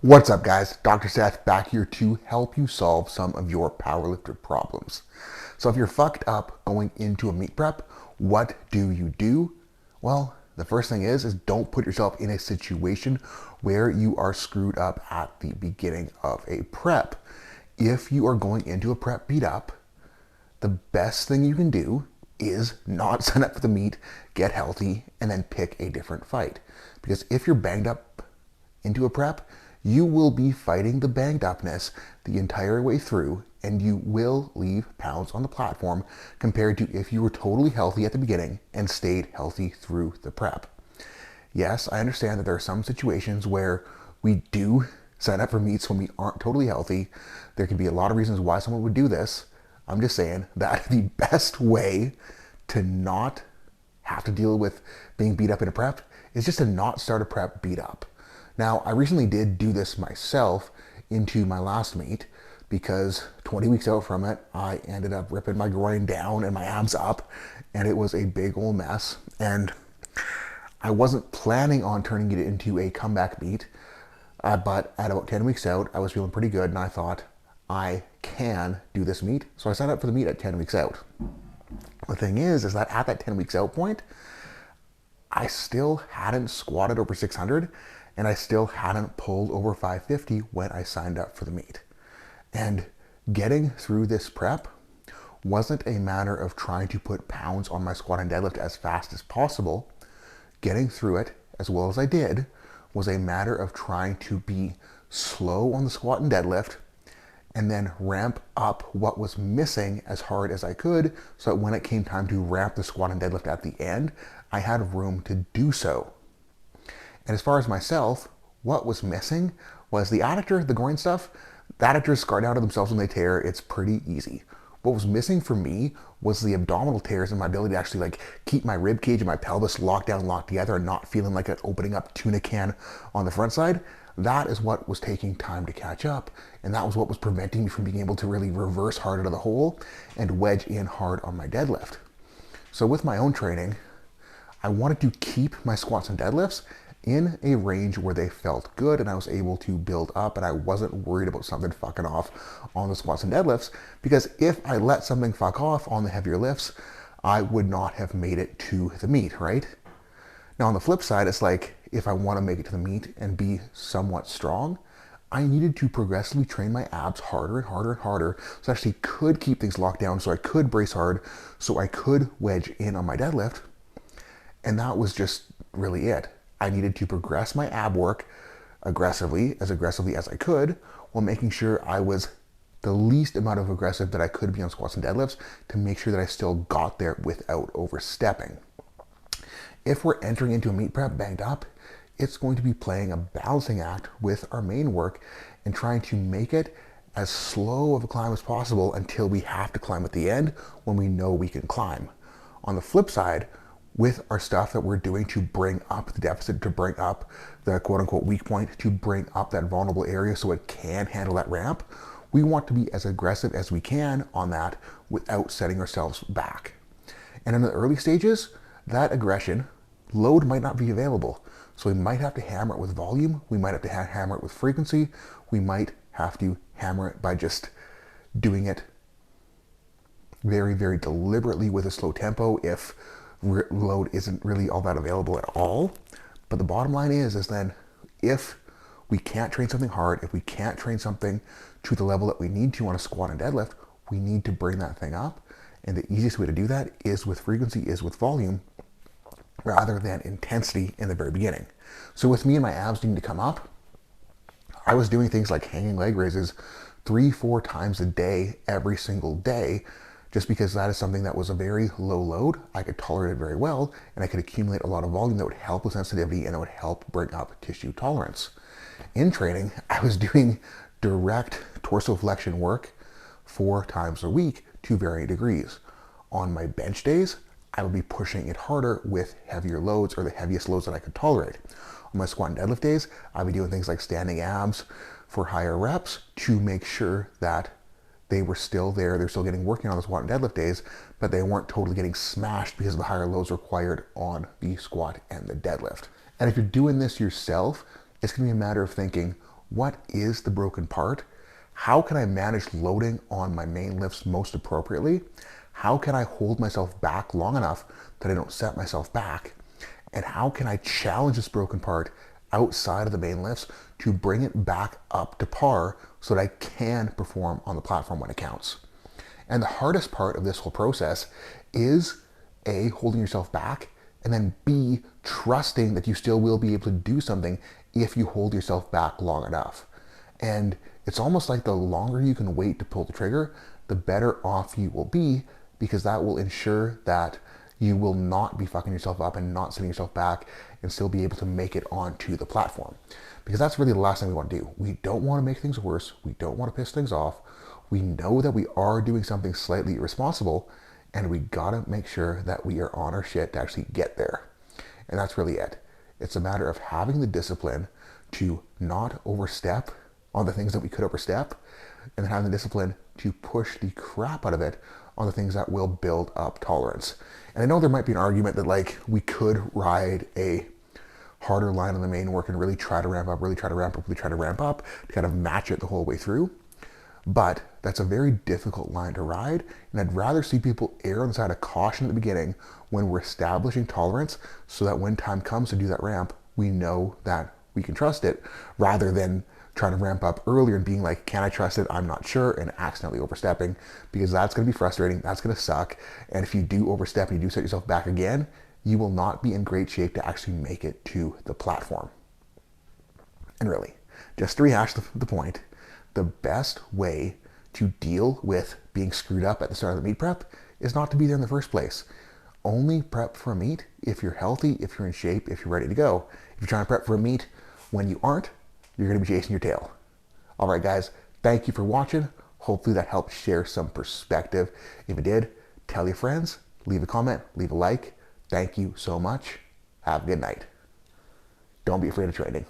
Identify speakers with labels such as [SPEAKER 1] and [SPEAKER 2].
[SPEAKER 1] What's up, guys? Dr. Seth back here to help you solve some of your powerlifter problems. So if you're fucked up going into a meet prep, what do you do? Well, the first thing is don't put yourself in a situation where you are screwed up at the beginning of a prep. If you are going into a prep beat up, the best thing you can do is not sign up for the meet, get healthy, and then pick a different fight. Because if you're banged up into a prep, you will be fighting the banged upness the entire way through, and you will leave pounds on the platform compared to if you were totally healthy at the beginning and stayed healthy through the prep. Yes, I understand that there are some situations where we do sign up for meets when we aren't totally healthy. There can be a lot of reasons why someone would do this. I'm just saying that the best way to not have to deal with being beat up in a prep is just to not start a prep beat up. Now, I recently did do this myself into my last meet because 20 weeks out from it, I ended up ripping my groin down and my abs up, and it was a big old mess. And I wasn't planning on turning it into a comeback meet, but at about 10 weeks out, I was feeling pretty good, and I thought, I can do this meet. So I signed up for the meet at 10 weeks out. The thing is that at that 10 weeks out point, I still hadn't squatted over 600, and I still hadn't pulled over 550 when I signed up for the meet. And getting through this prep wasn't a matter of trying to put pounds on my squat and deadlift as fast as possible. Getting through it as well as I did was a matter of trying to be slow on the squat and deadlift and then ramp up what was missing as hard as I could so that when it came time to ramp the squat and deadlift at the end, I had room to do so. And as far as myself, what was missing was the adductor, the groin stuff. The adductors scar out of themselves when they tear. It's pretty easy. What was missing for me was the abdominal tears and my ability to actually keep my rib cage and my pelvis locked down, locked together, and not feeling like an opening up tuna can on the front side. That is what was taking time to catch up, and that was what was preventing me from being able to really reverse hard out of the hole and wedge in hard on my deadlift. So with my own training, I wanted to keep my squats and deadlifts in a range where they felt good and I was able to build up, and I wasn't worried about something fucking off on the squats and deadlifts, because if I let something fuck off on the heavier lifts, I would not have made it to the meet, right? Now on the flip side, it's like if I want to make it to the meet and be somewhat strong, I needed to progressively train my abs harder and harder and harder so I actually could keep things locked down, so I could brace hard, so I could wedge in on my deadlift. And that was just really it. I needed to progress my ab work aggressively as I could, while making sure I was the least amount of aggressive that I could be on squats and deadlifts to make sure that I still got there without overstepping. If we're entering into a meet prep banged up, it's going to be playing a balancing act with our main work and trying to make it as slow of a climb as possible until we have to climb at the end when we know we can climb. On the flip side, with our stuff that we're doing to bring up the deficit, to bring up the quote-unquote weak point, to bring up that vulnerable area so it can handle that ramp, we want to be as aggressive as we can on that without setting ourselves back. And in the early stages, that aggression load might not be available. So we might have to hammer it with volume, we might have to hammer it with frequency, we might have to hammer it by just doing it very, very deliberately with a slow tempo if load isn't really all that available at all. But the bottom line is then if we can't train something hard, if we can't train something to the level that we need to on a squat and deadlift, we need to bring that thing up. And the easiest way to do that is with frequency, is with volume, rather than intensity in the very beginning. So with me and my abs needing to come up, I was doing things like hanging leg raises 3-4 times a day, every single day, just because that is something that was a very low load. I could tolerate it very well, and I could accumulate a lot of volume that would help with sensitivity and it would help bring up tissue tolerance. In training, I was doing direct torso flexion work 4 times a week to varying degrees. On my bench days, I would be pushing it harder with heavier loads, or the heaviest loads that I could tolerate. On my squat and deadlift days, I'd be doing things like standing abs for higher reps to make sure that they were still there, they're still getting working on the squat and deadlift days, but they weren't totally getting smashed because of the higher loads required on the squat and the deadlift. And if you're doing this yourself, it's gonna be a matter of thinking, what is the broken part? How can I manage loading on my main lifts most appropriately? How can I hold myself back long enough that I don't set myself back? And how can I challenge this broken part outside of the main lifts to bring it back up to par so that I can perform on the platform when it counts? And the hardest part of this whole process is A, holding yourself back, and then B, trusting that you still will be able to do something if you hold yourself back long enough. And it's almost like the longer you can wait to pull the trigger, the better off you will be, because that will ensure that you will not be fucking yourself up and not setting yourself back and still be able to make it onto the platform. Because that's really the last thing we want to do. We don't want to make things worse. We don't want to piss things off. We know that we are doing something slightly irresponsible, and we gotta make sure that we are on our shit to actually get there. And that's really it. It's a matter of having the discipline to not overstep on the things that we could overstep, and then having the discipline to push the crap out of it on the things that will build up tolerance. And I know there might be an argument that like we could ride a harder line on the main work and really try to ramp up, really try to ramp up, really try to ramp up to kind of match it the whole way through. But that's a very difficult line to ride, and I'd rather see people err on the side of caution at the beginning when we're establishing tolerance, so that when time comes to do that ramp, we know that we can trust it, rather than trying to ramp up earlier and being like, can I trust it? I'm not sure, and accidentally overstepping, because that's going to be frustrating, that's going to suck, and if you do overstep and you do set yourself back again, you will not be in great shape to actually make it to the platform. And really, just to rehash the point, the best way to deal with being screwed up at the start of the meet prep is not to be there in the first place. Only prep for a meet if you're healthy, if you're in shape, if you're ready to go. If you're trying to prep for a meet when you aren't, you're going to be chasing your tail. All right, guys, thank you for watching. Hopefully that helped share some perspective. If it did, tell your friends, leave a comment, leave a like. Thank you so much. Have a good night. Don't be afraid of training.